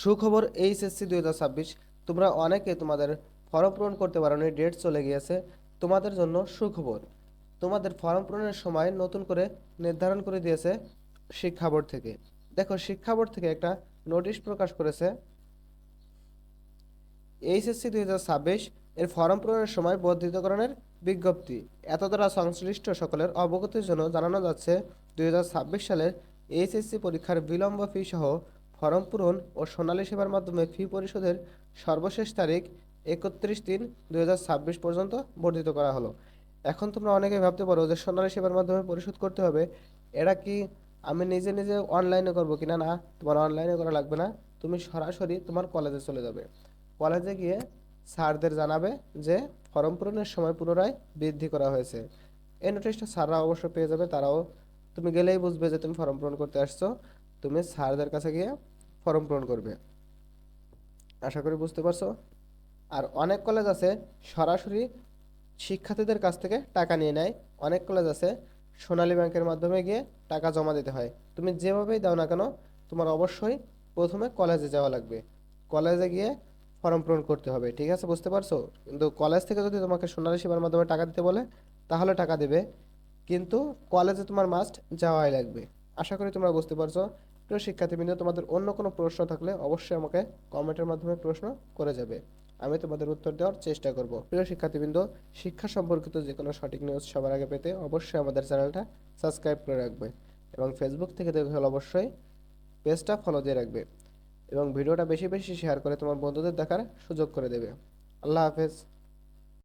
সুখবর এইচএসসি 2026, তোমরা অনেকে তোমাদের ফর্ম পূরণ করতে পারোনি, ডেট চলে গিয়েছে। তোমাদের জন্য সুখবর, তোমাদের ফর্ম পূরণের সময় নতুন করে নির্ধারণ করে দিয়েছে শিক্ষা বোর্ড থেকে। দেখো, শিক্ষা বোর্ড থেকে একটা নোটিশ প্রকাশ করেছে। এইচএসসি 2026 এর ফর্ম পূরণের সময় বর্ধিতকরণের বিজ্ঞপ্তি এত দ্বারা সংশ্লিষ্ট সকলের অবগতির জন্য জানানো যাচ্ছে, 2026 সালের এইচএসসি পরীক্ষার বিলম্ব ফি সহ ফর্ম পূরণ ও সোনালী সেবার মাধ্যমে ফি পরিশোধের সর্বশেষ তারিখ 31/3/2026 পর্যন্ত বর্ধিত করা হলো। এখন তোমরা অনেকে ভাবতে পারো যে সোনালী সেবার মাধ্যমে পরিশোধ করতে হবে, এটা কি আমি নিজে নিজে অনলাইনে করবো কিনা? না, তোমার অনলাইনে করা লাগবে না। তুমি সরাসরি তোমার কলেজে চলে যাবে। কলেজে গিয়ে স্যারদের জানাবে যে ফর্ম পূরণের সময় পুনরায় বৃদ্ধি করা হয়েছে। এই নোটিশটা স্যাররা অবশ্য পেয়ে যাবে, তারাও তুমি গেলেই বুঝবে যে তুমি ফর্ম পূরণ করতে আসছো। তুমি স্যারদের কাছে গিয়ে ফর্ম পূরণ করবে। আশা করি বুঝতে পারছো। আর অনেক কলেজ আছে সরাসরি শিক্ষার্থীদের কাছ থেকে টাকা নিয়ে নেয়। অনেক কলেজ আছে সোনালী ব্যাংকের মাধ্যমে গিয়ে টাকা জমা দিতে হয়। তুমি যেভাবেই দাও না কেন, তোমার অবশ্যই প্রথমে কলেজে যাওয়া লাগবে। কলেজে গিয়ে ফর্ম পূরণ করতে হবে, ঠিক আছে? বুঝতে পারছো? কিন্তু কলেজ থেকে যদি তোমাকে সোনালী সেবার মাধ্যমে টাকা দিতে বলে, তাহলে টাকা দেবে, কিন্তু কলেজে তোমার মাস্ট যাওয়াই লাগবে। আশা করি তোমরা বুঝতে পারছো। প্রিয় শিক্ষার্থীবৃন্দ, তোমাদের অন্য কোনো প্রশ্ন থাকলে অবশ্যই আমাকে কমেন্টের মাধ্যমে প্রশ্ন করে যাবে, আমি তোমাদের উত্তর দেওয়ার চেষ্টা করব। প্রিয় শিক্ষার্থীবৃন্দ, শিক্ষা সম্পর্কিত যে কোনো সঠিক নিউজ সবার আগে পেতে অবশ্যই আমাদের চ্যানেলটা সাবস্ক্রাইব করে রাখবে, এবং ফেসবুক থেকে দেখে হলে অবশ্যই পেজটা ফলো দিয়ে রাখবে, এবং ভিডিওটা বেশি বেশি শেয়ার করে তোমার বন্ধুদের দেখার সুযোগ করে দেবে। আল্লাহ হাফেজ।